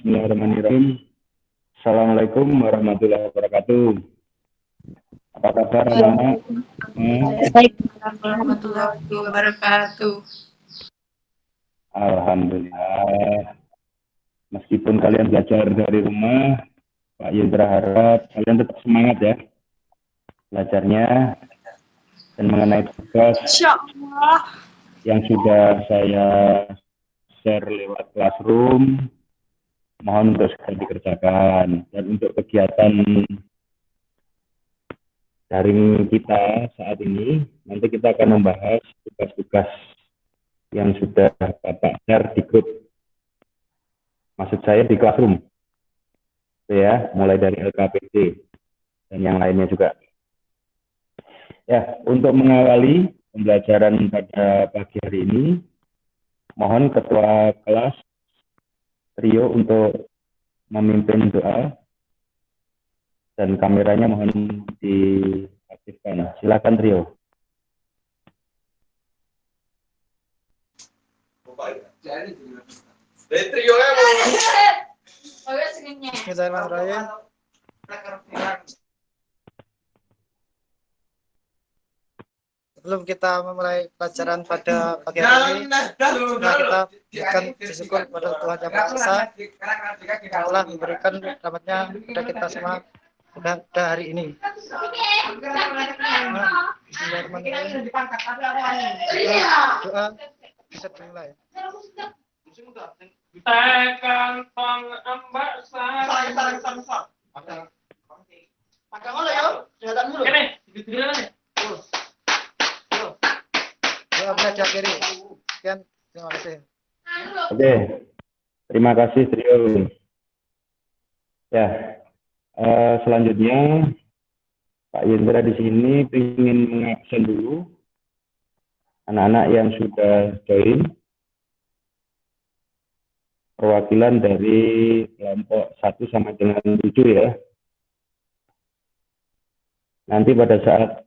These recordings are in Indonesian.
Bismillahirrahmanirrahim. Assalamualaikum warahmatullahi wabarakatuh. Apa kabar anak-anak? Warahmatullahi wabarakatuh. Alhamdulillah. Meskipun kalian belajar dari rumah, Pak Yendra harap kalian tetap semangat ya belajarnya, dan mengenai tugas yang sudah saya share lewat Classroom, mohon untuk segera dikerjakan. Dan untuk kegiatan daring kita saat ini, nanti kita akan membahas tugas-tugas yang sudah Bapak share di grup. Maksud saya di Classroom. Ya, mulai dari LKPD dan yang lainnya juga. Ya, untuk mengawali pembelajaran pada pagi hari ini, mohon ketua kelas Trio untuk memimpin doa, dan kameranya mohon diaktifkan. Silakan Trio. Bismillahirrahmanirrahim. Sebelum kita memulai pelajaran pada pagi hari ini, kita berikan syukur kepada Tuhan Yang Maha Esa yang telah memberikan rahmatnya kepada kita semua pada hari ini. Bismillahirrahmanirrahim. Doa bisa dimulai. Tekan pengambak Doa belajar kiri. Sekian, terima kasih. Oke, terima kasih Trio. Ya, selanjutnya Pak Yendra di sini ingin mengabsen dulu anak-anak yang sudah join, perwakilan dari kelompok 1 sampai dengan 7 ya. Nanti pada saat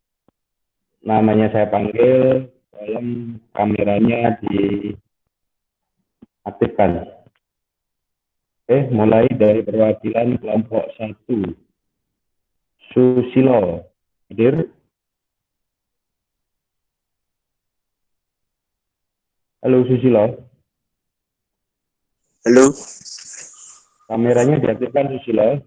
namanya saya panggil, tolong kameranya diaktifkan. Oke, mulai dari perwakilan kelompok 1. Susilo, hadir? Halo Susilo. Halo. Kameranya diaktifkan Susilo.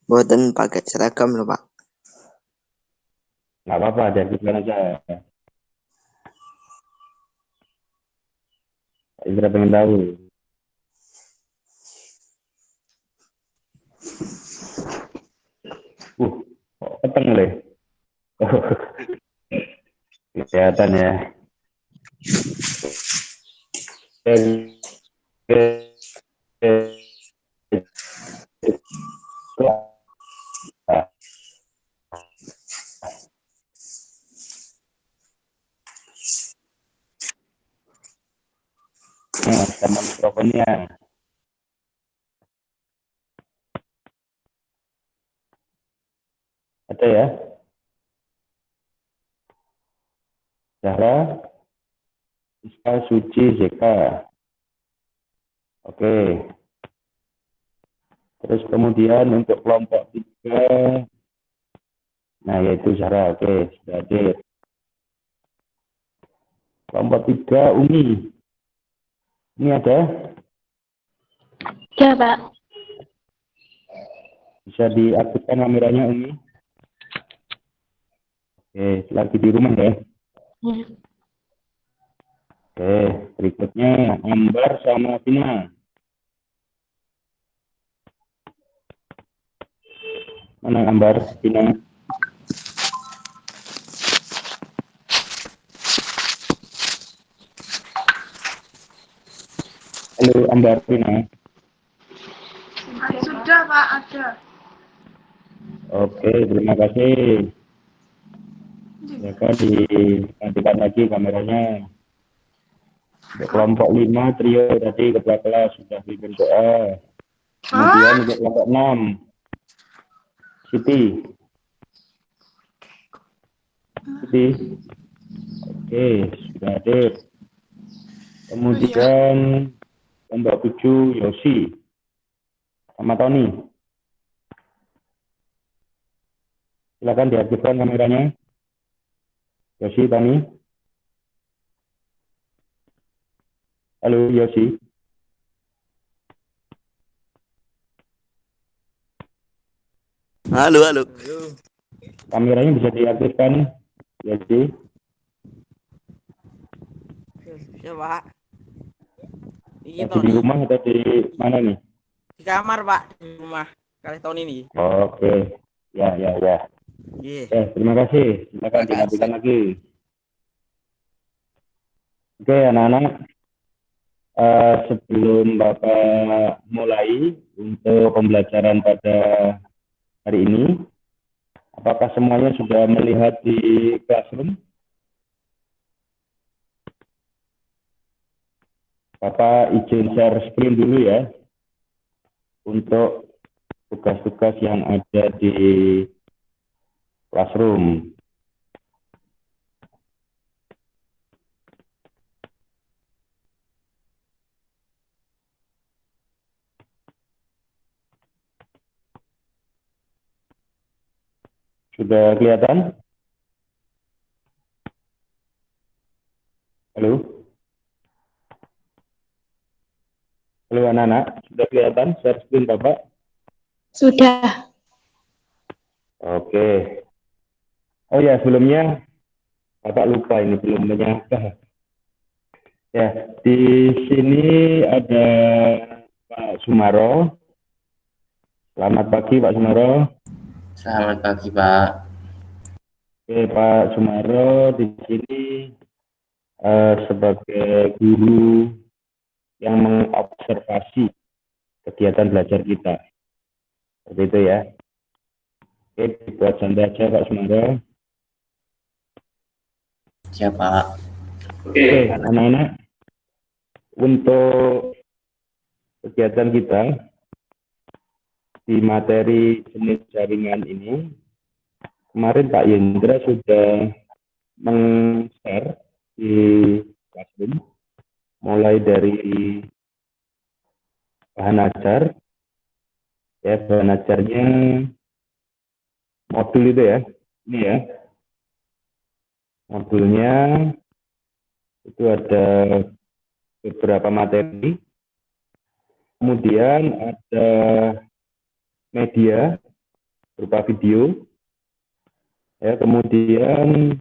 Buatan pakai seragam loh Pak. Nggak apa-apa, diaktifkan aja. Pak Indra pengen tahu. Kok keteng leh. Kelihatan ya. Sama mikrofonnya. Ada ya? Zahra, Iska, Suci, Zeka. Oke. Terus kemudian untuk kelompok 3, nah yaitu Zahra. Oke, sudah hadir. Kelompok 3, Umi. Ini ada? Ya, Pak. Bisa diaktifkan kameranya, Umi? Oke, lagi di rumah ya? Ya. Oke, berikutnya Ambar sama Vina. Mana Ambar, Vina? Halo Ambar, Vina. Sudah Pak, ada. Oke, terima kasih. Ya kan, diaktifkan lagi kameranya. Untuk kelompok 5, Trio tadi ketua kelas sudah bikin doa. Kemudian untuk kelompok 6, Siti. Siti. Oke, sudah hadir. Kemudian kelompok 7 Yosi sama Tony. Silakan diaktifkan kameranya. Yosi, Tony. Halo Yosi. Halo, halo. Kameranya bisa diaktifkan, Yosi. Ya Pak. Lagi di rumah atau di mana nih? Di kamar Pak, di rumah. Kali tahun ini. Oke, ya. Terima kasih. Silakan dilanjutkan lagi. Oke, anak-anak. Sebelum Bapak mulai untuk pembelajaran pada hari ini, apakah semuanya sudah melihat di classroom? Bapak izin share screen dulu ya, untuk tugas-tugas yang ada di classroom. Sudah kelihatan? Halo? Halo anak-anak, sudah kelihatan share screen Bapak? Sudah. Oke. Oh ya, sebelumnya Bapak lupa ini belum menyapa. Ya, di sini ada Pak Sumaro. Selamat pagi Pak Sumaro. Selamat pagi, Pak. Oke, Pak Sumaro di sini sebagai guru yang mengobservasi kegiatan belajar kita. Seperti itu ya. Oke, dibuat santai aja Pak Sumaro. Siap, Pak. Oke, anak-anak, untuk kegiatan kita di materi jenis jaringan ini, kemarin Pak Yendra sudah meng-share di classroom, mulai dari bahan ajar, ya bahan ajarnya modul itu ya, ini ya, modulnya itu ada beberapa materi, kemudian ada media berupa video, ya kemudian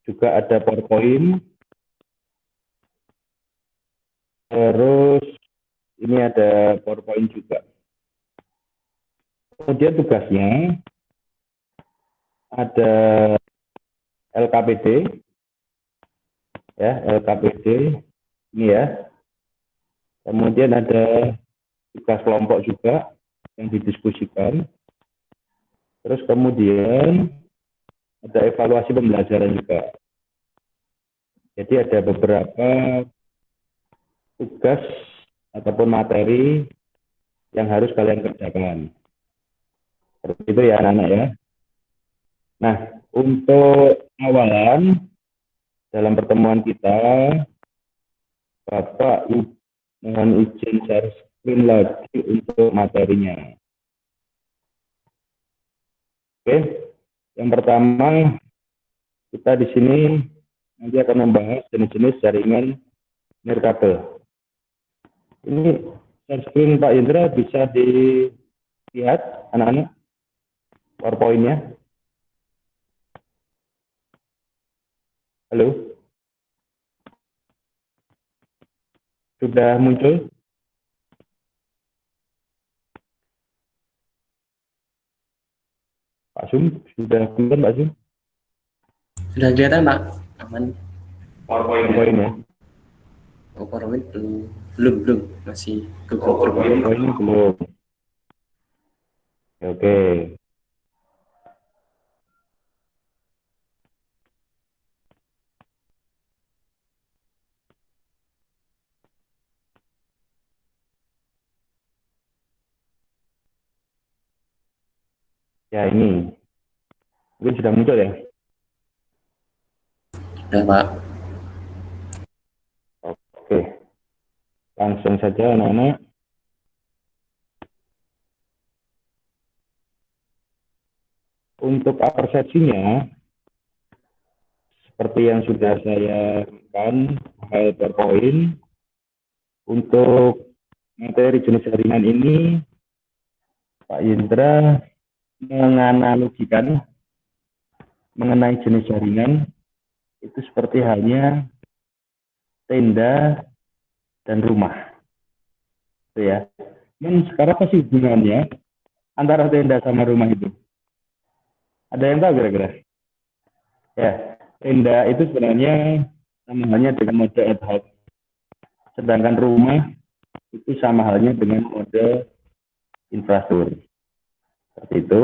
juga ada PowerPoint, terus ini ada PowerPoint juga. Kemudian tugasnya ada LKPD, ya LKPD ini ya. Kemudian ada tugas kelompok juga yang didiskusikan. Terus kemudian ada evaluasi pembelajaran juga. Jadi ada beberapa tugas ataupun materi yang harus kalian kerjakan. Seperti itu ya anak-anak ya. Nah, untuk awalan dalam pertemuan kita, Bapak mohon izin share screen lagi untuk materinya. Oke, yang pertama kita di sini nanti akan membahas jenis-jenis jaringan nirkabel. Ini share screen Pak Indra bisa dilihat anak-anak PowerPoint-nya. Halo, sudah muncul? Pak Sum, sudah kelihatan Pak Sum? Sudah kelihatan, Pak? Aman. PowerPoint ya? Oh, PowerPoint belum. Masih ke PowerPoint belum. Oke. Ya ini, mungkin sudah muncul ya? Sudah, Pak. Langsung saja anak-anak. Untuk persepsinya, seperti yang sudah saya berikan PowerPoint, untuk materi jenis jaringan ini, Pak Indra menganalogikan mengenai jenis jaringan itu seperti halnya tenda dan rumah. Itu ya. Dan sekarang apa sih hubungannya antara tenda sama rumah itu? Ada yang tahu kira-kira? Ya, tenda itu sebenarnya sama halnya dengan mode ad hoc. Sedangkan rumah itu sama halnya dengan mode infrastruktur. Seperti itu.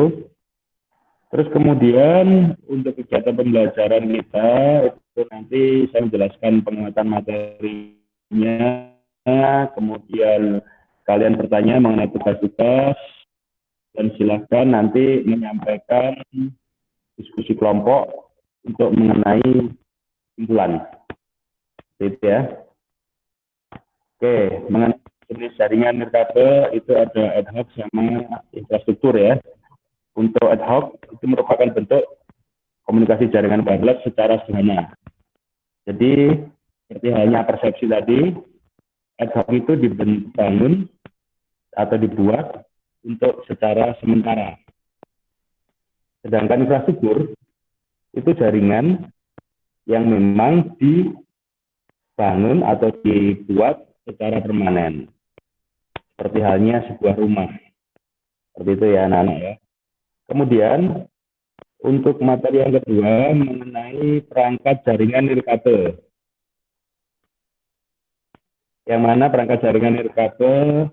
Terus kemudian untuk kegiatan pembelajaran kita itu nanti saya menjelaskan penguatan materinya, kemudian kalian bertanya mengenai tugas-tugas, dan silakan nanti menyampaikan diskusi kelompok untuk mengenai kumpulan. Itu ya. Oke, mengenai jenis jaringan nirkabel itu ada ad hoc sama infrastruktur ya. Untuk ad hoc itu merupakan bentuk komunikasi jaringan wireless secara sederhana. Jadi seperti halnya persepsi tadi, ad hoc itu dibangun atau dibuat untuk secara sementara. Sedangkan infrastruktur itu jaringan yang memang dibangun atau dibuat secara permanen. Seperti halnya sebuah rumah. Seperti itu ya anak-anak ya. Kemudian untuk materi yang kedua mengenai perangkat jaringan nirkabel. Yang mana perangkat jaringan nirkabel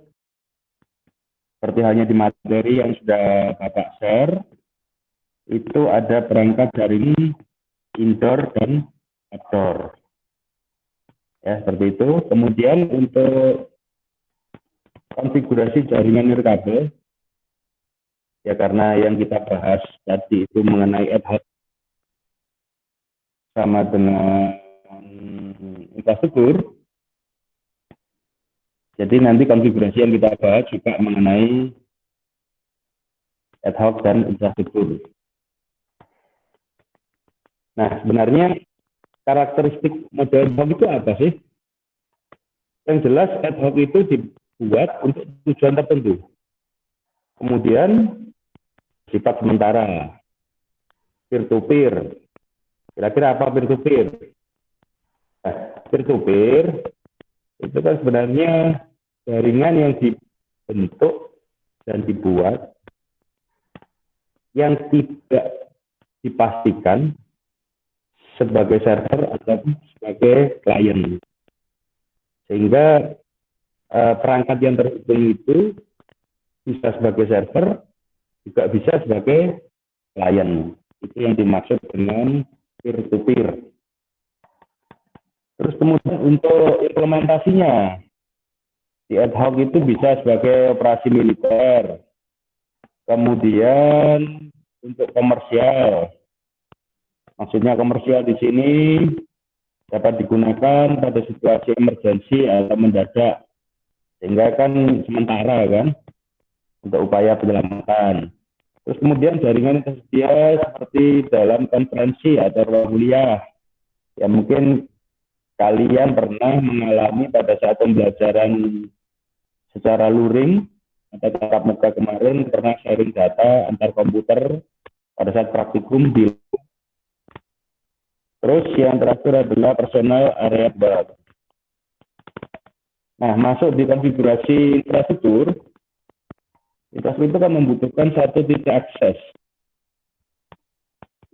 seperti halnya di materi yang sudah Bapak share, itu ada perangkat jaringan indoor dan outdoor. Ya, seperti itu. Kemudian untuk konfigurasi jaringan nirkabel, ya karena yang kita bahas tadi itu mengenai ad hoc sama dengan infrastruktur, jadi nanti konfigurasi yang kita bahas juga mengenai ad hoc dan infrastruktur. Nah, sebenarnya karakteristik model ad hoc itu apa sih? Yang jelas ad hoc itu dibuat untuk tujuan tertentu. Kemudian sifat sementara, peer-to-peer. Kira-kira apa peer-to-peer? Nah, peer-to-peer itu kan sebenarnya jaringan yang dibentuk dan dibuat yang tidak dipastikan sebagai server atau sebagai klien. Sehingga perangkat yang terhubung itu bisa sebagai server, juga bisa sebagai klien. Itu yang dimaksud dengan peer-to-peer. Terus kemudian untuk implementasinya, di ad hoc itu bisa sebagai operasi militer. Kemudian untuk komersial, maksudnya komersial di sini dapat digunakan pada situasi emergensi atau mendadak, sehingga kan sementara kan untuk upaya penyelamatan. Terus kemudian jaringan tersedia seperti dalam konferensi atau ruang kuliah, ya mungkin kalian pernah mengalami pada saat pembelajaran secara luring atau tatap muka kemarin pernah sharing data antar komputer pada saat praktikum di. Terus yang terakhir adalah personal area barat. Nah, masuk di konfigurasi infrastruktur, infrastruktur itu kan membutuhkan satu titik akses,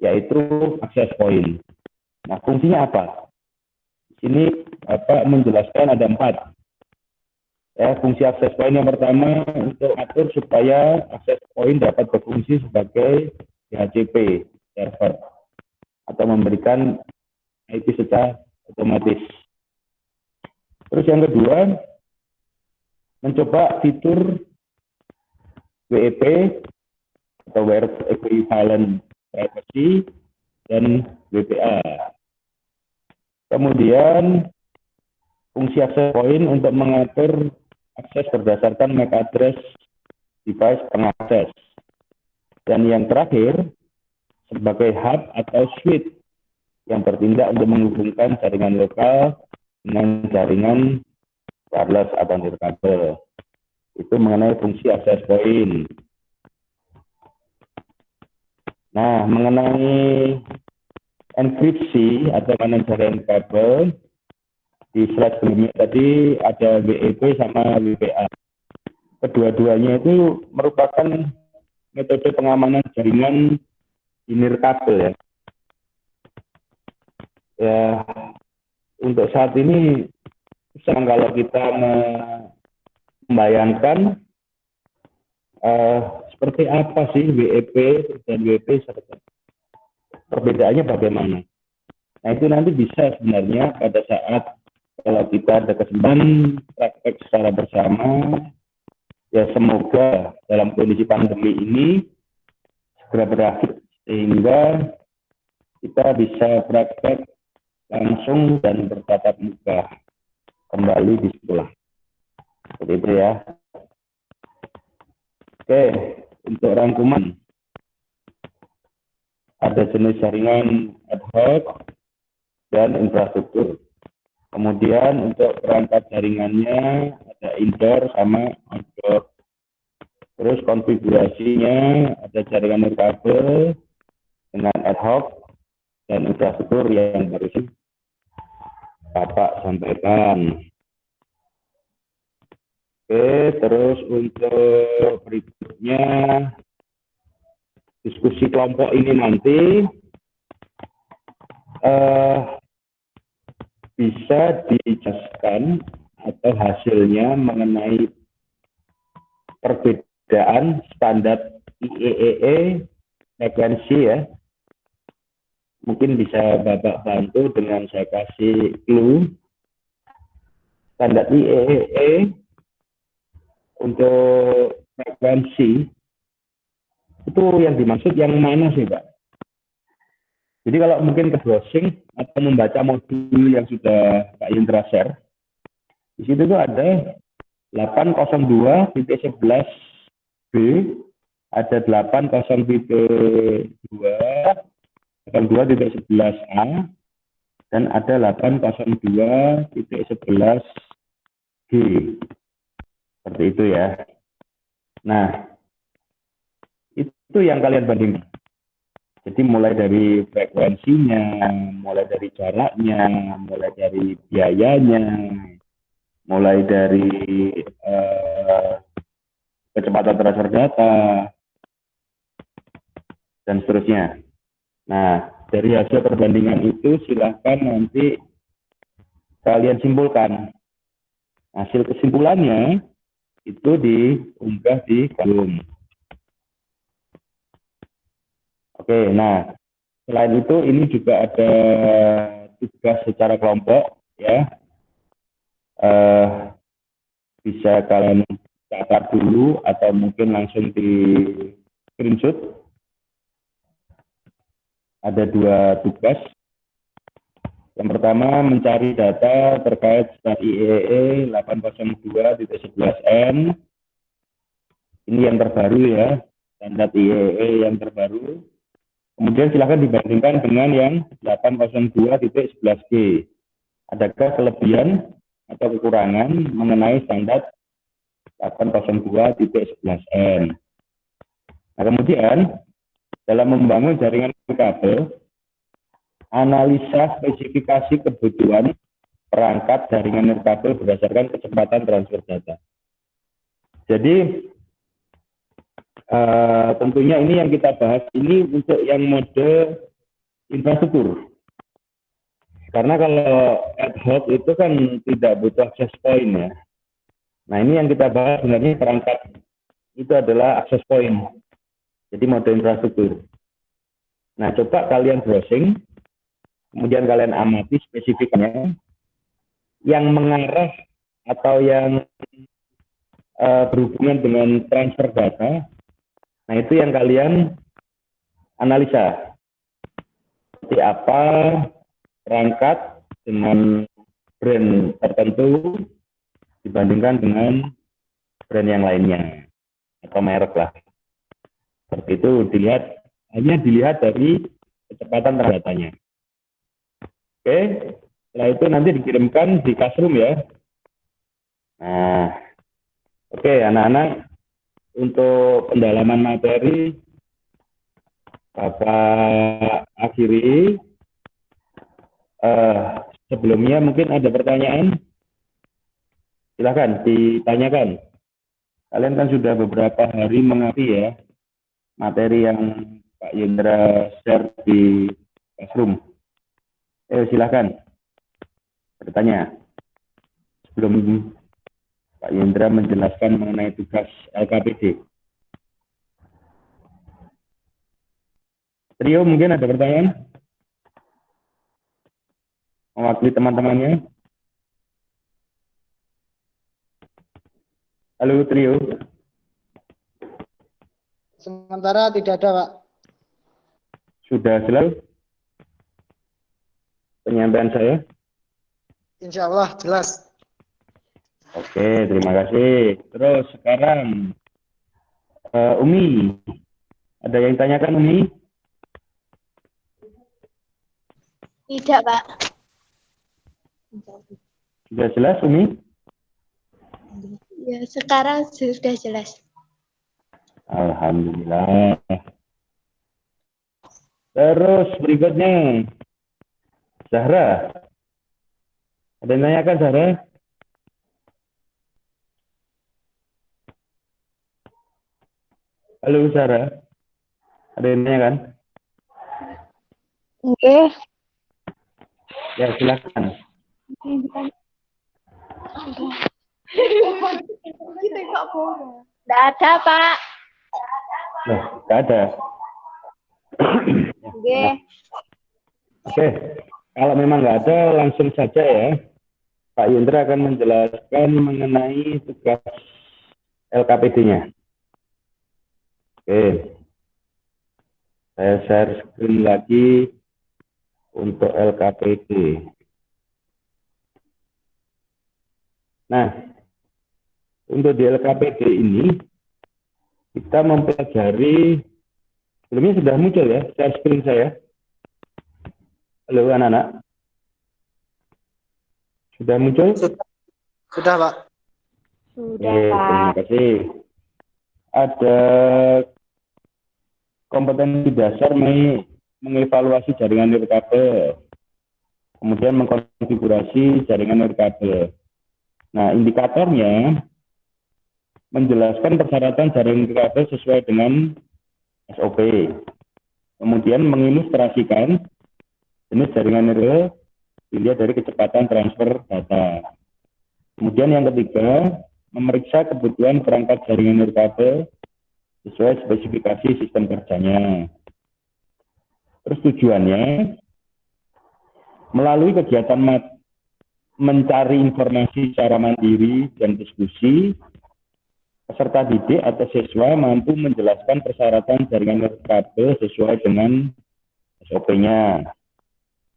yaitu akses point. Nah, fungsinya apa? Di sini Bapak menjelaskan ada 4. Ya, fungsi akses point yang pertama untuk atur supaya akses point dapat berfungsi sebagai DHCP server atau memberikan IP secara otomatis. Terus yang kedua, mencoba fitur WEP atau Web Equivalent Privacy dan WPA. Kemudian fungsi access point untuk mengatur akses berdasarkan MAC address device pengakses. Dan yang terakhir, sebagai hub atau switch yang bertindak untuk menghubungkan jaringan lokal dengan jaringan wireless atau nirkabel. Itu mengenai fungsi access point. Nah, mengenai enkripsi atau manajemen kabel, di slide sebelumnya tadi ada WEP sama WPA. Kedua-duanya itu merupakan metode pengamanan jaringan nirkabel ya. Ya, untuk saat ini kalau kita membayangkan seperti apa sih WEP dan WP serta perbedaannya bagaimana. Nah itu nanti bisa sebenarnya pada saat kalau kita ada kesempatan praktek secara bersama, ya semoga dalam kondisi pandemi ini segera berakhir sehingga kita bisa praktek langsung dan bertatap muka kembali di sekolah. Seperti itu ya. Oke, untuk rangkuman, ada jenis jaringan ad hoc dan infrastruktur. Kemudian untuk perangkat jaringannya ada indoor sama outdoor. Terus konfigurasinya ada jaringan nirkabel dengan ad hoc dan infrastruktur yang barusan Bapak sampaikan. Oke, terus untuk berikutnya diskusi kelompok ini nanti bisa dijelaskan atau hasilnya mengenai perbedaan standar IEEE frekuensi ya. Mungkin bisa Bapak bantu dengan saya kasih clue. Standar IEEE untuk frekuensi itu yang dimaksud yang mana sih Pak? Jadi kalau mungkin ke browsing atau membaca modul yang sudah Pak Indra share, di situ tuh ada 802.11b, ada 802.11a, dan ada 802.11g. Seperti itu ya. Nah, itu yang kalian bandingkan. Jadi mulai dari frekuensinya, mulai dari jaraknya, mulai dari biayanya, mulai dari kecepatan transfer data, dan seterusnya. Nah, dari hasil perbandingan itu silahkan nanti kalian simpulkan. Hasil kesimpulannya itu diunggah di kolom. Oke, nah selain itu ini juga ada tugas secara kelompok ya. Bisa kalian catat dulu atau mungkin langsung di screenshot. Ada 2 tugas. Yang pertama mencari data terkait standar IEEE 802.11n. Ini yang terbaru ya, standar IEEE yang terbaru. Kemudian silakan dibandingkan dengan yang 802.11g. Adakah kelebihan atau kekurangan mengenai standar 802.11n? Nah, kemudian dalam membangun jaringan kabel, analisa spesifikasi kebutuhan perangkat jaringan nirkabel berdasarkan kecepatan transfer data. Jadi tentunya ini yang kita bahas ini untuk yang mode infrastruktur. Karena kalau ad hoc itu kan tidak butuh access point ya. Nah ini yang kita bahas sebenarnya perangkat itu adalah access point. Jadi mode infrastruktur. Nah coba kalian browsing, kemudian kalian amati spesifiknya yang mengarah atau yang berhubungan dengan transfer data. Nah itu yang kalian analisa. Seperti apa perangkat dengan brand tertentu dibandingkan dengan brand yang lainnya atau merek lah. Seperti itu hanya dilihat dari kecepatan datanya. Oke, setelah itu nanti dikirimkan di Classroom ya. Nah, oke anak-anak, untuk pendalaman materi Bapak akhiri. Sebelumnya mungkin ada pertanyaan, silakan ditanyakan. Kalian kan sudah beberapa hari mengikuti ya materi yang Pak Yendra share di Classroom. Silakan bertanya sebelum Pak Yendra menjelaskan mengenai tugas LKPD. Trio mungkin ada pertanyaan? Mewakili teman-temannya. Halo Trio. Sementara tidak ada, Pak. Sudah jelas penyampaian saya? Insya Allah jelas. Oke, terima kasih. Terus sekarang Umi, ada yang tanyakan Umi? Tidak, Pak. Sudah jelas Umi? Ya, sekarang sudah jelas. Alhamdulillah. Terus berikutnya Zahra. Ada yang tanyakan Zahra? Halo Zahra. Ada yang tanyakan? Oke. Ya silakan. Tidak ada, Pak. Loh, nggak ada. Oke. Oke, kalau memang nggak ada, langsung saja ya. Pak Yendra akan menjelaskan mengenai tugas LKPD-nya. Oke, saya share screen lagi untuk LKPD. Nah, untuk di LKPD ini, kita mempelajari, sebelumnya sudah muncul ya, share screen saya. Halo anak-anak. Sudah muncul? Sudah, Pak. Terima kasih. Ada kompetensi dasar mengevaluasi jaringan nirkabel, kemudian mengkonfigurasi jaringan nirkabel. Nah, indikatornya menjelaskan persyaratan jaringan nirkabel sesuai dengan SOP. Kemudian mengilustrasikan jenis jaringan nirkabel dilihat dari kecepatan transfer data. Kemudian yang ketiga, memeriksa kebutuhan perangkat jaringan nirkabel sesuai spesifikasi sistem kerjanya. Terus tujuannya, melalui kegiatan mencari informasi secara mandiri dan diskusi, peserta didik atau siswa mampu menjelaskan persyaratan jaringan nirkabel sesuai dengan SOP-nya.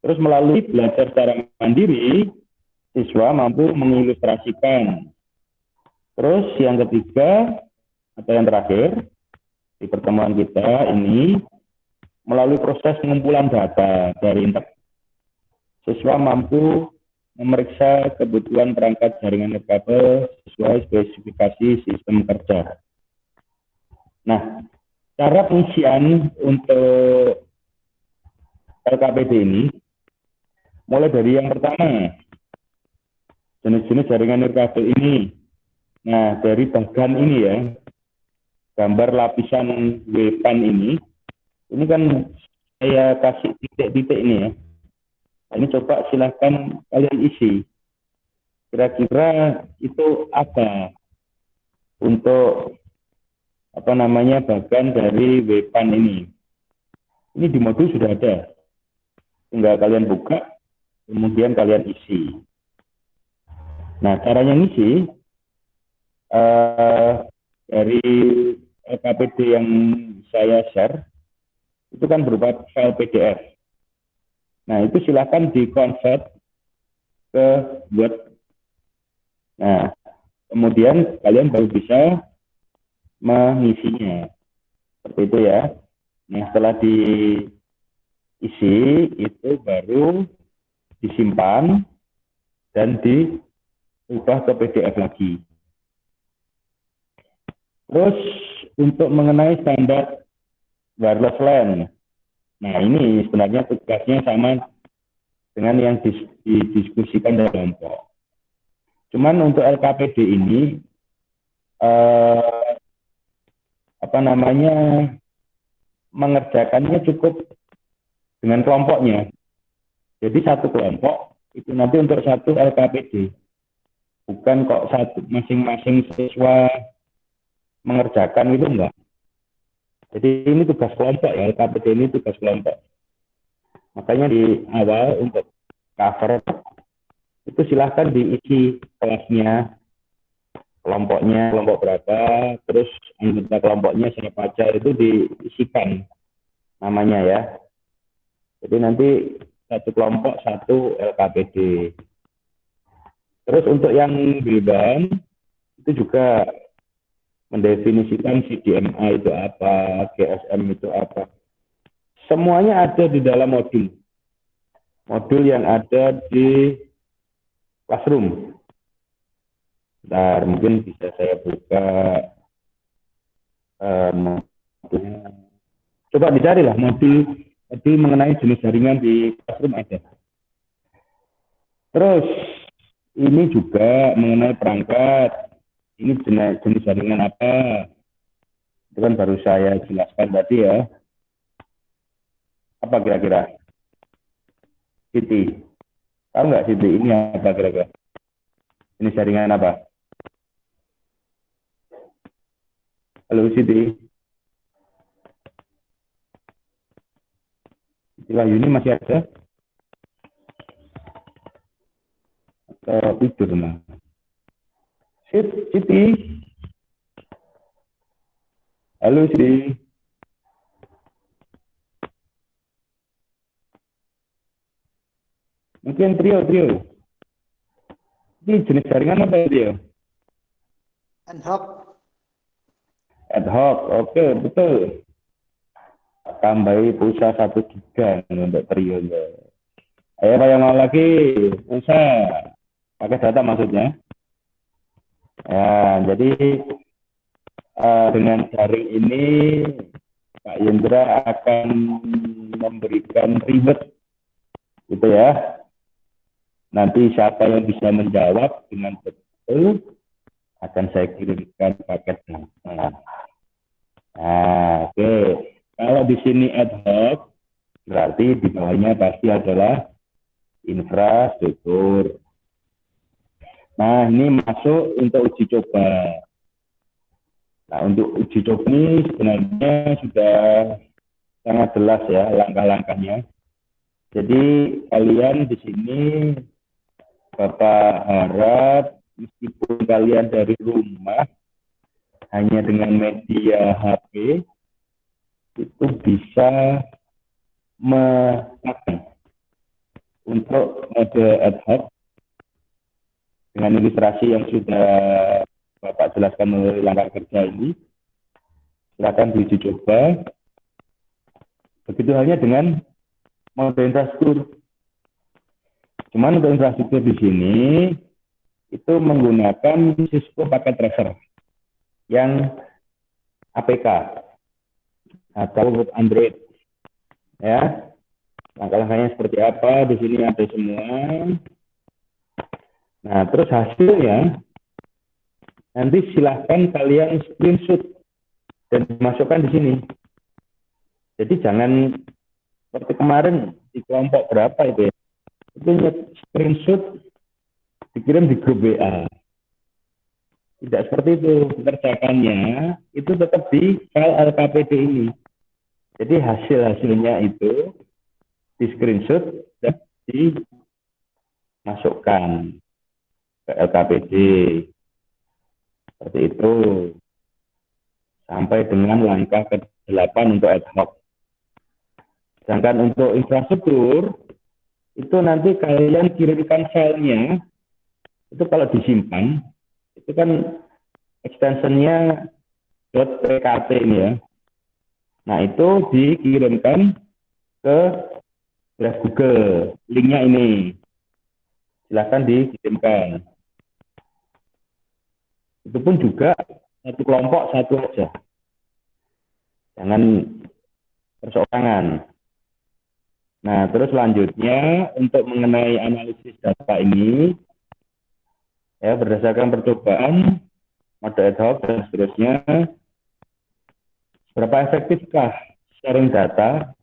Terus melalui belajar secara mandiri, siswa mampu mengilustrasikan. Terus yang ketiga, atau yang terakhir, di pertemuan kita ini, melalui proses pengumpulan data dari internet, siswa mampu memeriksa kebutuhan perangkat jaringan nirkabel sesuai spesifikasi sistem kerja. Nah, cara pengisian untuk LKPD ini, mulai dari yang pertama, jenis-jenis jaringan nirkabel ini. Nah, dari bagan ini ya, gambar lapisan WPAN ini kan saya kasih titik-titik ini ya. Ini coba silahkan kalian isi. Kira-kira itu apa untuk bagan dari WPAN ini. Ini di modul sudah ada. Tinggal kalian buka, kemudian kalian isi. Nah, caranya ngisi dari LKPD yang saya share itu kan berupa file PDF. Nah, itu silakan di-convert ke buat. Nah, kemudian kalian baru bisa mengisinya. Seperti itu ya. Nah, setelah diisi, itu baru disimpan dan diubah ke PDF lagi. Terus untuk mengenai standar wireless LAN. Nah, ini sebenarnya tugasnya sama dengan yang didiskusikan dalam kelompok. Cuman untuk LKPD ini mengerjakannya cukup dengan kelompoknya. Jadi satu kelompok itu nanti untuk satu LKPD. Bukan kok satu masing-masing siswa mengerjakan itu enggak. Jadi ini tugas kelompok ya, LKPD ini tugas kelompok. Makanya di awal untuk cover itu silahkan diisi kelasnya, kelompoknya, kelompok berapa, terus anggota kelompoknya siapa aja itu diisikan namanya ya. Jadi nanti satu kelompok satu LKPD. Terus untuk yang broadband itu juga mendefinisikan CDMA itu apa, GSM itu apa. Semuanya ada di dalam modul. Modul yang ada di Classroom. Bentar, mungkin bisa saya buka modulnya. Coba dicari lah modul mengenai jenis jaringan di Classroom ada. Terus ini juga mengenai perangkat. Ini jenis jaringan apa? Itu kan baru saya jelaskan tadi ya. Apa kira-kira? Siti. Tahu nggak Siti ini apa kira-kira? Ini jaringan apa? Halo Siti. Siti Wahyuni masih ada? Atau tidur nah? Siti. Halo Siti. Mungkin trio. Ini jenis jaringan apa trio? Ad hoc. Ad hoc, oke betul. Tambahi pulsa 1 giga untuk trio. Ayo Pak yang mau lagi, pulsa pakai data maksudnya. Ya, jadi dengan jaring ini Pak Yendra akan memberikan ribet, gitu ya. Nanti siapa yang bisa menjawab dengan betul akan saya kirimkan paket data. Nah, oke. Kalau di sini ad hoc, berarti di bawahnya pasti adalah infrastruktur. Nah, ini masuk untuk uji coba. Nah, untuk uji coba ini sebenarnya sudah sangat jelas ya langkah-langkahnya. Jadi kalian di sini Bapak harap meskipun kalian dari rumah hanya dengan media HP itu bisa memakai untuk mode ad hoc dengan ilustrasi yang sudah Bapak jelaskan melalui langkah kerja ini. Silakan diuji coba. Begitu halnya dengan mode infrastruktur. Cuman untuk infrastruktur di sini itu menggunakan Cisco Packet Tracer yang APK atau Android. Ya, langkah-langkahnya seperti apa di sini ada semua. Nah, terus hasilnya nanti silahkan kalian screenshot dan dimasukkan di sini. Jadi jangan seperti kemarin di kelompok berapa itu ya, itu screenshot dikirim di grup WA. Tidak seperti itu, kerjakannya itu tetap di file LKPD ini. Jadi hasil-hasilnya itu di screenshot dan dimasukkan ke LKPD. Seperti itu. Sampai dengan langkah ke-8 untuk ad hoc. Sedangkan untuk infrastruktur, itu nanti kalian kirimkan filenya, itu kalau disimpan, itu kan extensionnya .pkt ini ya. Nah, itu dikirimkan ke Drive Google, linknya ini. Silahkan dikirimkan. Itu pun juga satu kelompok satu aja. Jangan perseorangan. Nah, terus selanjutnya untuk mengenai analisis data ini, ya berdasarkan percobaan, mode ad hoc dan seterusnya, berapa efektifkah sharing data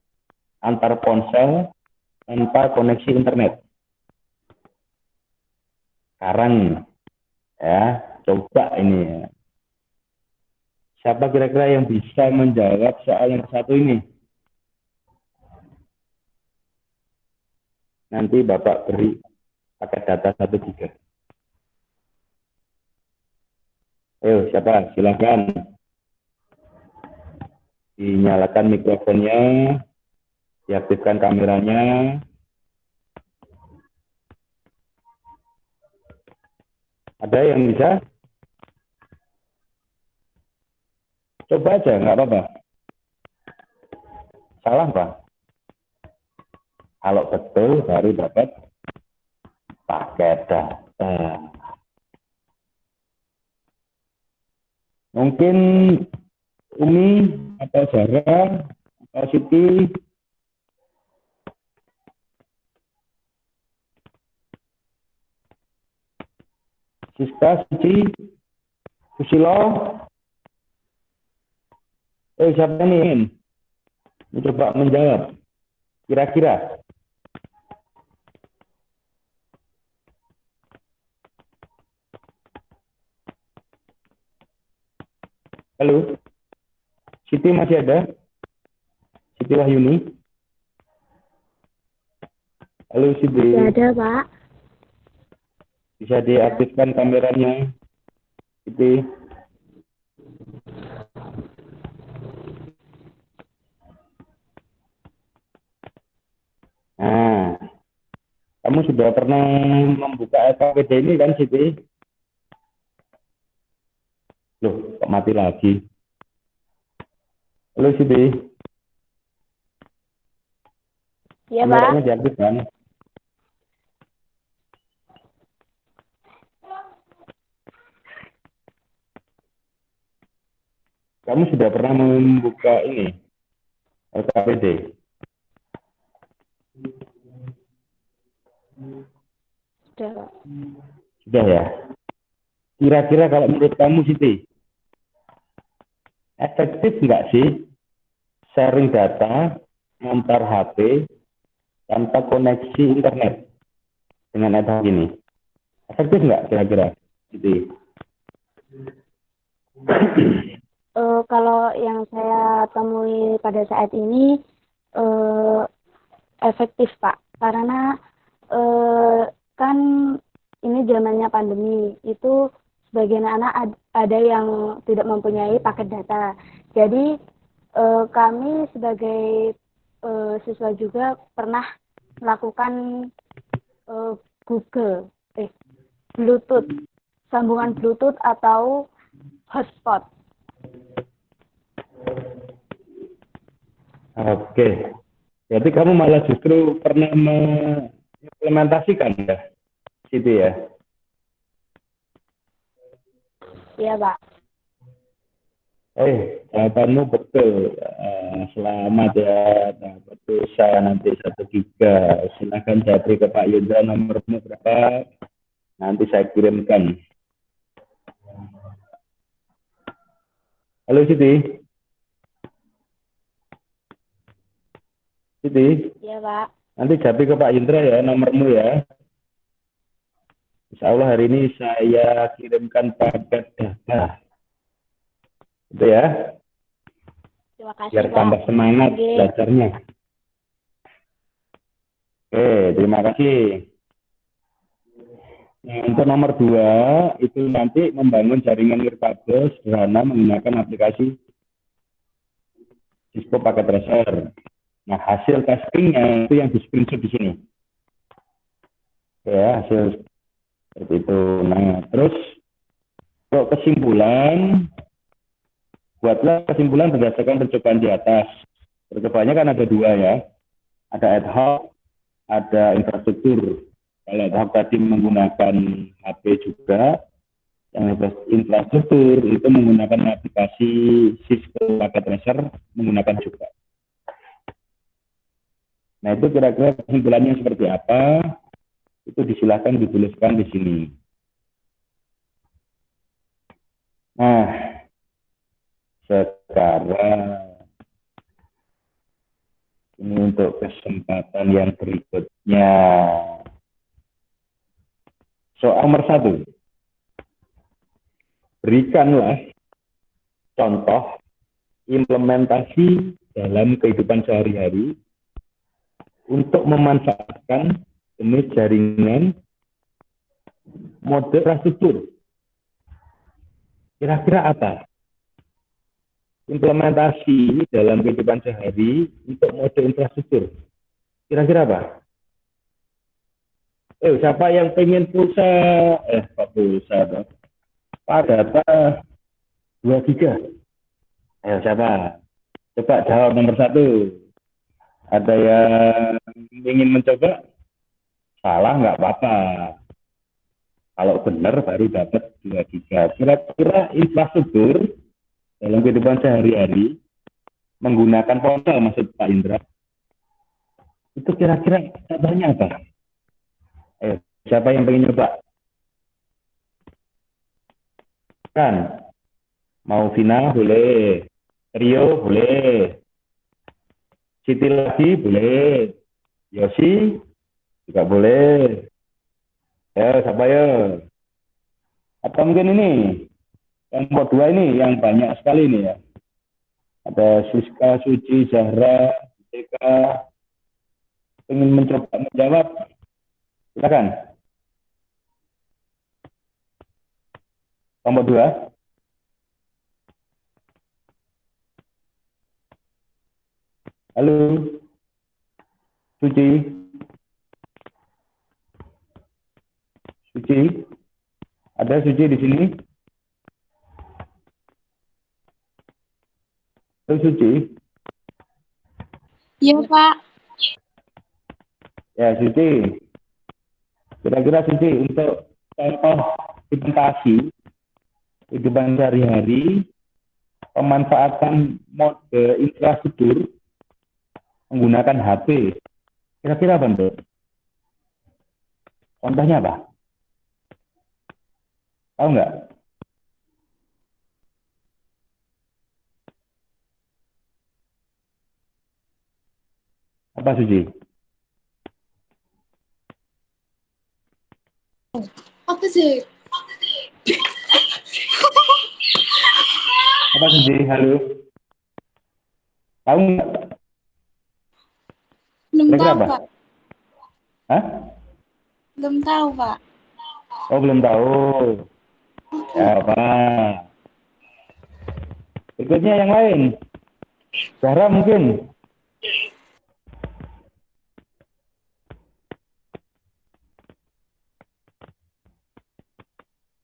antar ponsel tanpa koneksi internet? Sekarang, ya, coba ini ya. Siapa kira-kira yang bisa menjawab soal yang satu ini? Nanti Bapak beri paket data 1 GB. Ayo, siapa? Silakan. Dinyalakan mikrofonnya, diaktifkan kameranya. Ada yang bisa? Coba aja, nggak apa-apa. Salah, Pak? Kalau betul, baru dapat paket data. Mungkin Umi atau Zara atau Siti. Siska, Suci, Susilo. Siapa nih? Coba menjawab. Kira-kira. Halo? Siti masih ada? Siti Wahyuni? Halo Siti. Masih ada, Pak. Bisa diaktifkan kameranya? Siti. Nah, kamu sudah pernah membuka LKPD ini kan, Siti? Loh, kok mati lagi? Halo, Siti. Iya, Pak. Kameranya diaktifkan. Kamu sudah pernah membuka ini, LKPD? Sudah, Pak. Sudah ya? Kira-kira kalau menurut kamu, Siti, efektif nggak sih sharing data antar HP tanpa koneksi internet dengan ad hoc ini? Efektif nggak kira-kira, Siti? Kalau yang saya temui pada saat ini efektif, Pak. Karena kan ini zamannya pandemi, itu sebagian anak ada yang tidak mempunyai paket data. Jadi kami sebagai siswa juga pernah melakukan Bluetooth, sambungan Bluetooth atau hotspot. Oke, jadi kamu malah justru pernah mengimplementasikan ya, Siti ya? Iya, Pak. Jawabanmu betul. Selamat ya, dapat pulsa nanti 1 giga. Silakan japri ke Pak Yudha, nomormu berapa? Nanti saya kirimkan. Halo Siti. Siti. Iya, Pak. Nanti japri ke Pak Indra ya, nomormu ya. Insya Allah hari ini saya kirimkan paket data. Itu ya. Terima kasih, Biar Pak. tambah semangat Oke. belajarnya. Oke, terima kasih. Nah, untuk nomor 2, itu nanti membangun jaringan nirkabel sederhana menggunakan aplikasi Cisco Packet Tracer. Nah, hasil testingnya itu yang di screenshot di sini. Ya, hasil seperti itu. Nah, terus untuk kesimpulan, buatlah kesimpulan berdasarkan percobaan di atas. Percobaannya kan ada dua ya. Ada ad hoc, ada infrastruktur. Kalau ad hoc tadi menggunakan HP juga, yang infrastruktur itu menggunakan aplikasi Cisco Packet Tracer menggunakan juga. Nah, itu kira-kira kesimpulannya seperti apa? Itu disilakan dituliskan di sini. Nah, sekarang ini untuk kesempatan yang berikutnya. Soal nomor 1. Berikanlah contoh implementasi dalam kehidupan sehari-hari untuk memanfaatkan jenis jaringan mode infrastruktur. Kira-kira apa? Implementasi dalam kehidupan sehari untuk mode infrastruktur. Kira-kira apa? Siapa yang pengen pulsa? Pulsa. Pak data 2 giga. Ayo siapa? Coba jawab nomor 1. Ada yang ingin mencoba? Salah nggak apa-apa. Kalau benar baru dapat 2 giga. Kira-kira infrastruktur dalam kehidupan sehari-hari menggunakan ponsel, maksud Pak Indra, itu kira-kira contohnya apa? Siapa yang pengen nyoba? Kan? Mau Vina boleh, Rio boleh, Siti lagi boleh, Yosi juga boleh. Ya, siapa ya? Atau mungkin ini, yang nomor 2 ini, yang banyak sekali ini ya. Ada Siska, Suci, Zahra, Eka, ingin mencoba menjawab, silakan. Nomor 2. Halo, Suci. Suci, ada Suci di sini? Halo Suci. Iya, Pak. Ya, Suci. Kira-kira Suci untuk contoh implementasi kehidupan sehari-hari pemanfaatan mode infrastruktur menggunakan HP. Kira-kira apa, Mbak? Contohnya apa? Tahu nggak? Apa, Suci? Apa sih? Apa, Suci? Halo? Tahu nggak? Belum Kira-kira tahu, apa? Pak. Hah? Belum tahu, Pak. Oh, belum tahu. Ya, apa? Berikutnya yang lain. Zahra mungkin.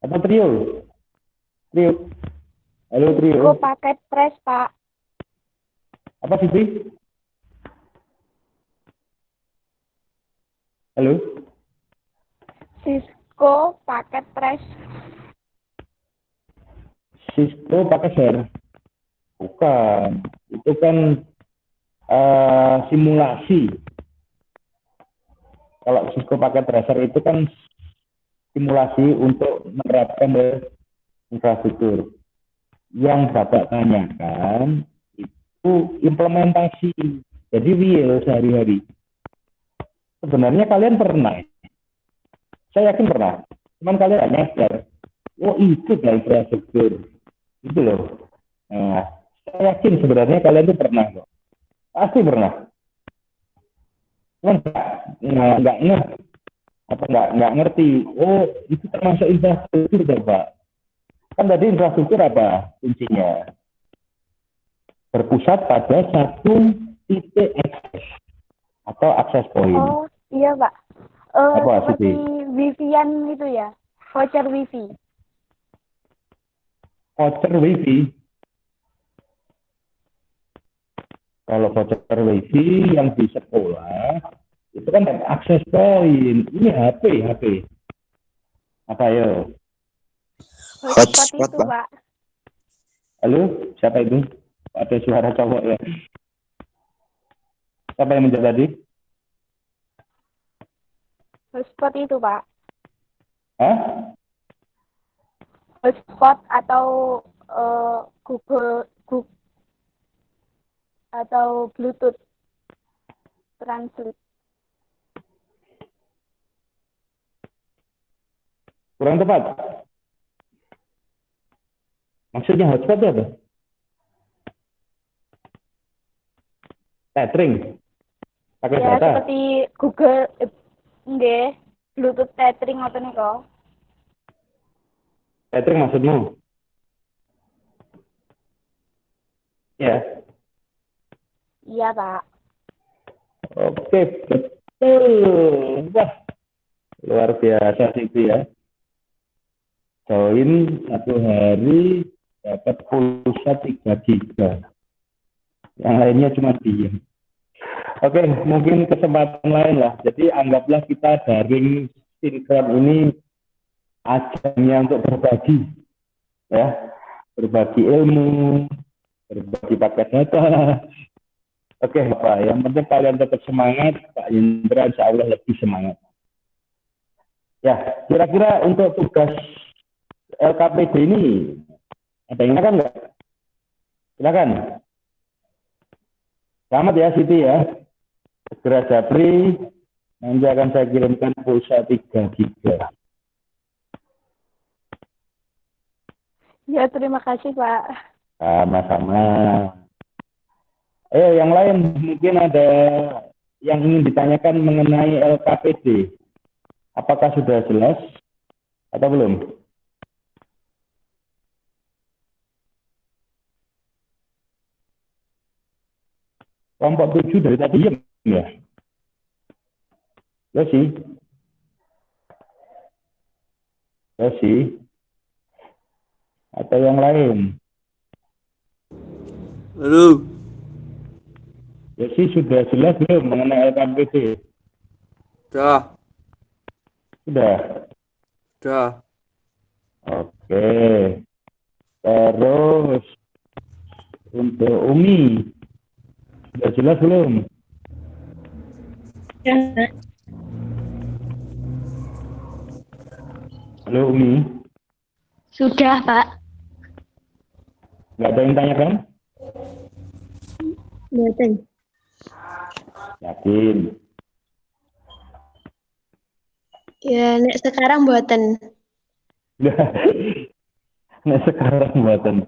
Atau Trio? Trio. Halo, Trio. Cisco Packet Trace, Pak. Apa, Suci? Halo? Cisco Packet Trace. Cisco pakai share? Bukan. Itu kan simulasi. Kalau Cisco pakai tracer itu kan simulasi untuk menerapkan infrastruktur. Yang Bapak tanyakan itu implementasi. Jadi real sehari-hari. Sebenarnya kalian pernah. Saya yakin pernah. Cuman kalian hanya nyadar. Oh, itu dah infrastruktur. Itu loh. Nah, saya yakin sebenarnya kalian itu pernah kok. Pasti pernah. Cuman nggak ngerti. Oh, itu termasuk infrastruktur, Pak. Kan tadi infrastruktur apa kuncinya? Berpusat pada satu titik akses atau akses point. Oh, iya, Pak. Apa, seperti Siti? wifi-an itu ya, voucher wifi. Voucher WiFi. Kalau voucher WiFi yang di sekolah itu kan akses point. Ini HP. Apa yo? Hotspot Hotspot, itu, Pak. Pak. Halo, siapa itu? Ada suara cowok ya. Siapa yang menjawab tadi? Hotspot itu, Pak. Hah? Hotspot atau Google atau Bluetooth Translate. Kurang tepat. Maksudnya hotspot itu apa? Tethering. Pakai Ya, data. seperti Google nggih, Bluetooth tethering ngoten niku. Tethering maksudmu? Ya. Iya, Pak. Oke, betul. Wah, luar biasa sih itu ya. Join 1 hari dapat pulsa 3 giga. Yang lainnya cuma diam. Oke, mungkin kesempatan lain lah. Jadi anggaplah kita daring sinkron ini ajangnya untuk berbagi, ya, berbagi ilmu, berbagi paket data. Oke, Pak. Yang penting kalian tetap semangat. Pak Indra insya Allah lebih semangat. Ya, kira-kira untuk tugas LKPD ini ada yang kan nggak? Silakan. Selamat ya Siti ya. Segera japri. Nanti akan saya kirimkan pulsa 3 giga. Ya, terima kasih, Pak. Sama-sama. Ayo yang lain mungkin ada yang ingin ditanyakan mengenai LKPD. Apakah sudah jelas atau belum? Kelompok 7 dari tadi ya? Ya sih. Atau yang lain? Halo. Ya sih sudah jelas belum mengenai LKPD? Dah. Sudah. Oke. Terus untuk Umi sudah jelas belum? Ya. Halo Umi. Sudah, Pak. Nggak ada yang tanyakan? Mboten. Yakin? Ya, nek sekarang mboten. Nah sekarang buatan.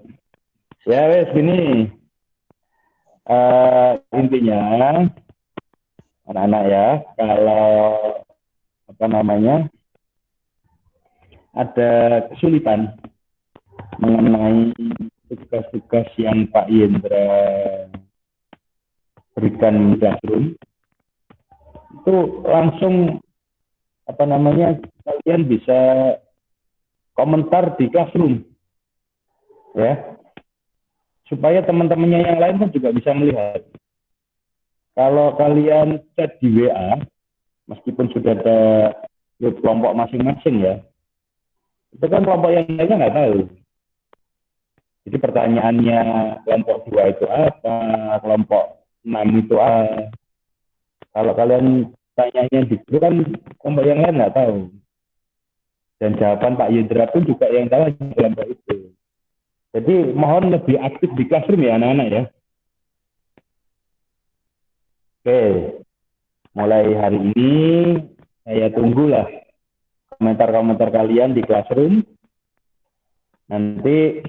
Ya wes gini. Intinya anak-anak ya, kalau apa namanya ada kesulitan mengenai tugas-tugas yang Pak Yendra berikan classroom, itu langsung apa namanya kalian bisa komentar di classroom ya, supaya teman-temannya yang lain pun juga bisa melihat. Kalau kalian chat di WA, meskipun sudah ada grup kelompok masing-masing ya, itu kan kelompok yang lainnya nggak tahu. Jadi pertanyaannya kelompok 2 itu apa, kelompok 6 itu apa. Kalau kalian tanyanya di grup kan kelompok yang lain nggak tahu. Dan jawaban Pak Yendra pun juga yang tahu di kelompok itu. Jadi mohon lebih aktif di classroom ya anak-anak ya. Oke, mulai hari ini saya tunggulah komentar-komentar kalian di classroom. Nanti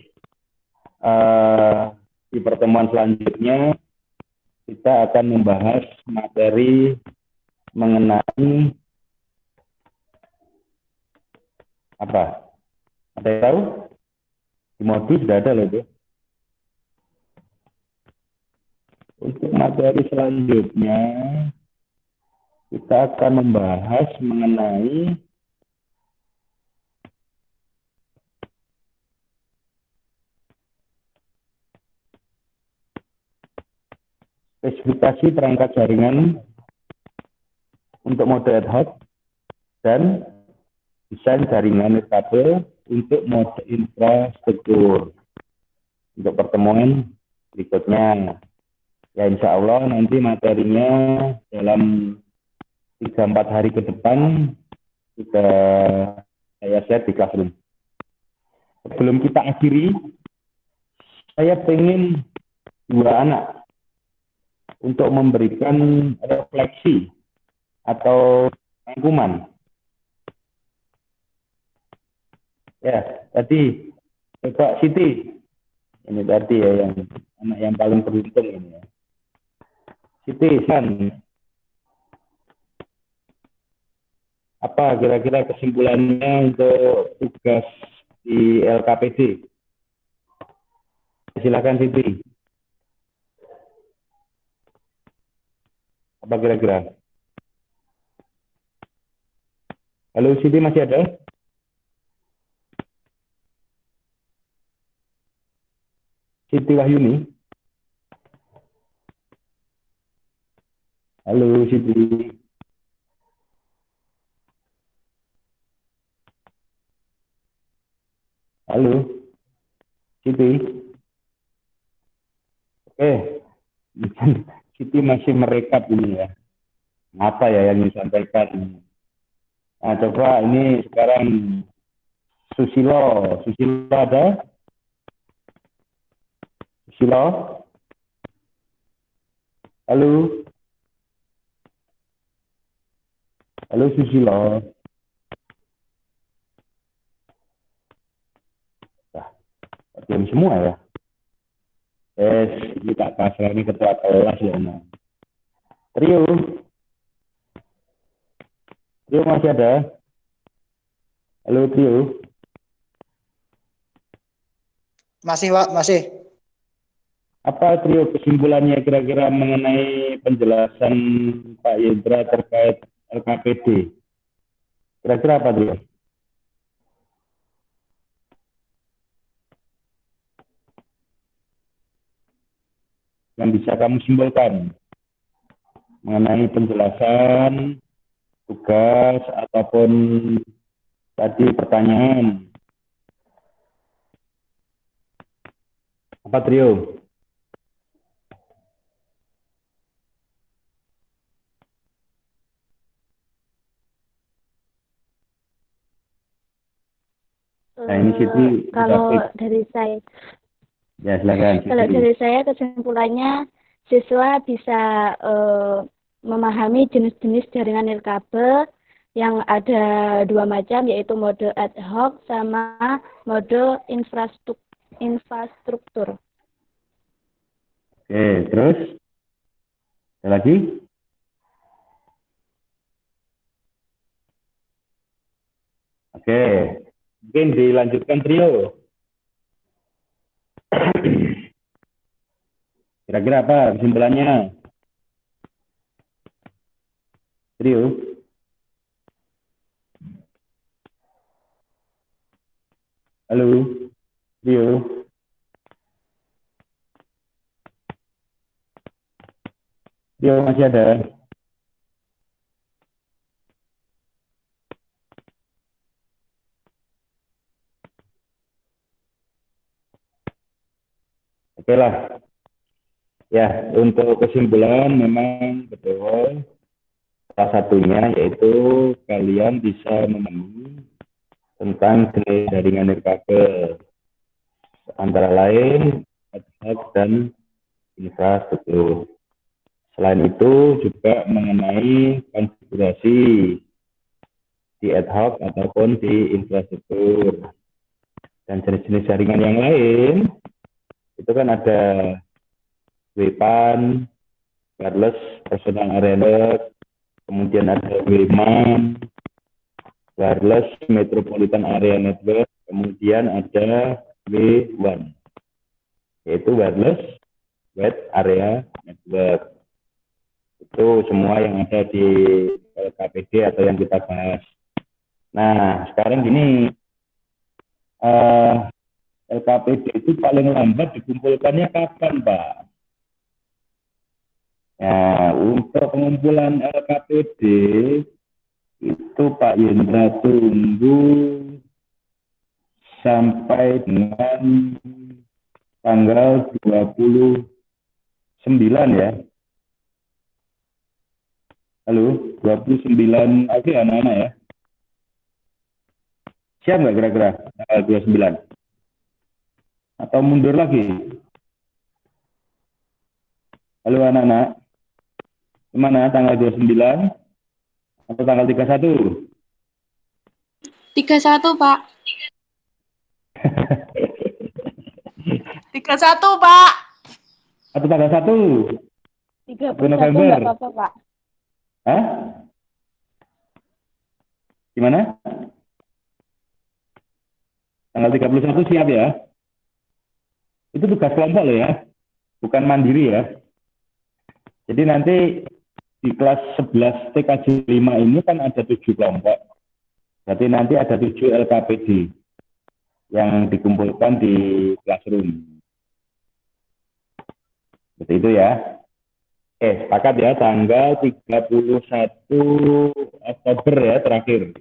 di pertemuan selanjutnya kita akan membahas materi mengenai apa? Ada yang tahu? Di modul sudah ada loh, Bu. Untuk materi selanjutnya kita akan membahas mengenai spesifikasi perangkat jaringan untuk mode ad hoc dan desain jaringan nirkabel untuk mode infrastruktur. Untuk pertemuan berikutnya, ya insya Allah nanti materinya dalam 3-4 hari ke depan sudah saya share di Classroom. Sebelum kita akhiri, saya ingin 2 anak untuk memberikan refleksi atau rangkuman. Ya, tadi Bapak Siti, ini tadi ya yang anak yang paling beruntung ini ya. Siti, San, apa kira-kira kesimpulannya untuk tugas di LKPD? Silakan Siti. Apa kira-kira? Halo Siti, masih ada? Siti Wahyuni. Halo Siti. Halo Siti. Oke. Siti masih merekap ini ya. Apa ya yang disampaikan? Nah, coba ini sekarang Susilo ada? Susilo? Halo? Halo Susilo? Nah, diam semua ya. Ini tak pasrah ini ketua kelas ya. Nah. Trio masih ada? Halo Trio? Masih, Pak, masih. Apa Trio kesimpulannya kira-kira mengenai penjelasan Pak Yendra terkait LKPD? Kira-kira apa Trio? Yang bisa kamu simpulkan mengenai penjelasan tugas ataupun tadi pertanyaan. Apa Trio? Nah, ini Siti kalau dari saya, ya silakan. kalau dari saya kesimpulannya siswa bisa memahami jenis-jenis jaringan nirkabel yang ada 2 macam, yaitu mode ad hoc sama mode infrastruktur. Oke, terus ada lagi? Oke, mungkin dilanjutkan Trio. Kira-kira apa kesimpulannya? Trio. Halo, Trio. Trio masih ada? Oke lah. Ya, untuk kesimpulan memang betul. Salah satunya yaitu kalian bisa memahami tentang jenis jaringan nirkabel, antara lain ad hoc dan infrastruktur. Selain itu juga mengenai konfigurasi di ad hoc ataupun di infrastruktur. Dan jenis-jenis jaringan yang lain itu kan ada WPAN, wireless personal area network, kemudian ada WMAN, wireless metropolitan area network, kemudian ada W1, yaitu wireless wide area network. Itu semua yang ada di LKPD atau yang kita bahas. Nah, sekarang gini, LKPD itu paling lambat dikumpulkannya kapan, Pak? Ya, untuk pengumpulan LKPD itu Pak Yendra tunggu sampai dengan tanggal 29 ya. Halo, 29 April anak-anak ya. Siap nggak kira-kira tanggal 29? Atau mundur lagi? Halo anak-anak, gimana tanggal 29 atau tanggal 31? 31, Pak. 31, Pak. Atau tanggal 1? 31 November. nggak apa-apa, Pak. Hah? Gimana? Tanggal 31 siap ya? Itu tugas kelompok loh ya, bukan mandiri ya. Jadi nanti di kelas 11 TKJ 5 ini kan ada 7 kelompok. Berarti nanti ada 7 LKPD yang dikumpulkan di classroom. Seperti itu ya. Sepakat ya, tanggal 31 Oktober ya terakhir.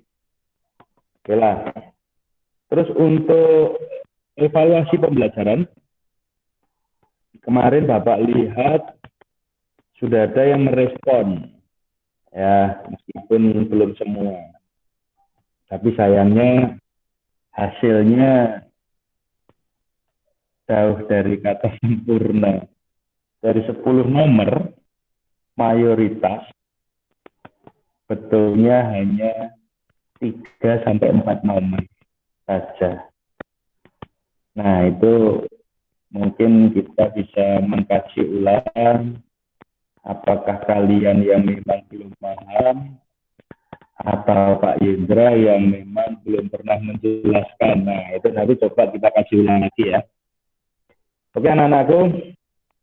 Oke lah. Terus untuk evaluasi pembelajaran, kemarin Bapak lihat sudah ada yang merespon, ya meskipun belum semua. Tapi sayangnya hasilnya jauh dari kata sempurna. Dari 10 nomor, mayoritas betulnya hanya 3-4 nomor saja. Nah, itu mungkin kita bisa mengkaji ulang apakah kalian yang memang belum paham atau Pak Yendra yang memang belum pernah menjelaskan. Nah, itu nanti coba kita kaji ulang lagi ya. Oke anak-anakku,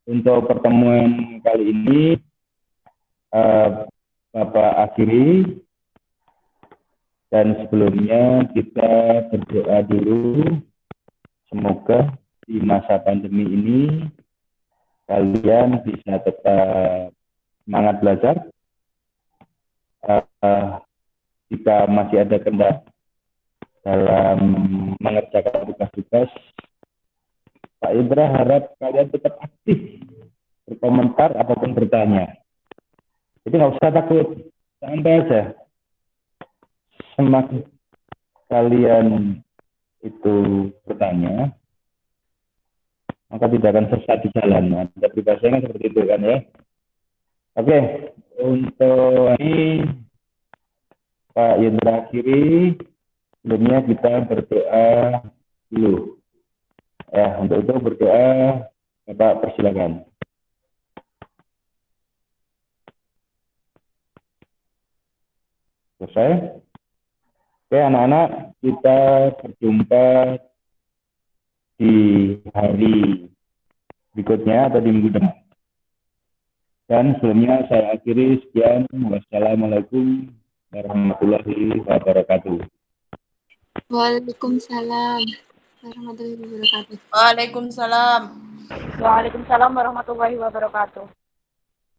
untuk pertemuan kali ini Bapak akhiri, dan sebelumnya kita berdoa dulu. Semoga di masa pandemi ini kalian bisa tetap semangat belajar. Jika masih ada kendala dalam mengerjakan tugas-tugas, Pak Indra harap kalian tetap aktif berkomentar ataupun bertanya. Jadi nggak usah takut, santai aja. Semakin kalian itu bertanya, maka tidak akan sesat di jalan. Ada peribahasanya seperti itu kan ya. Oke, untuk ini Pak Yendra akhiri, sebelumnya kita berdoa dulu. Ya, untuk itu berdoa, Bapak persilakan. Selesai? Oke anak-anak, kita berjumpa di hari berikutnya atau di minggu depan. Dan sebelumnya saya akhiri, sekian. Wassalamualaikum warahmatullahi wabarakatuh. Waalaikumsalam warahmatullahi wabarakatuh. Waalaikumsalam. Waalaikumsalam warahmatullahi wabarakatuh.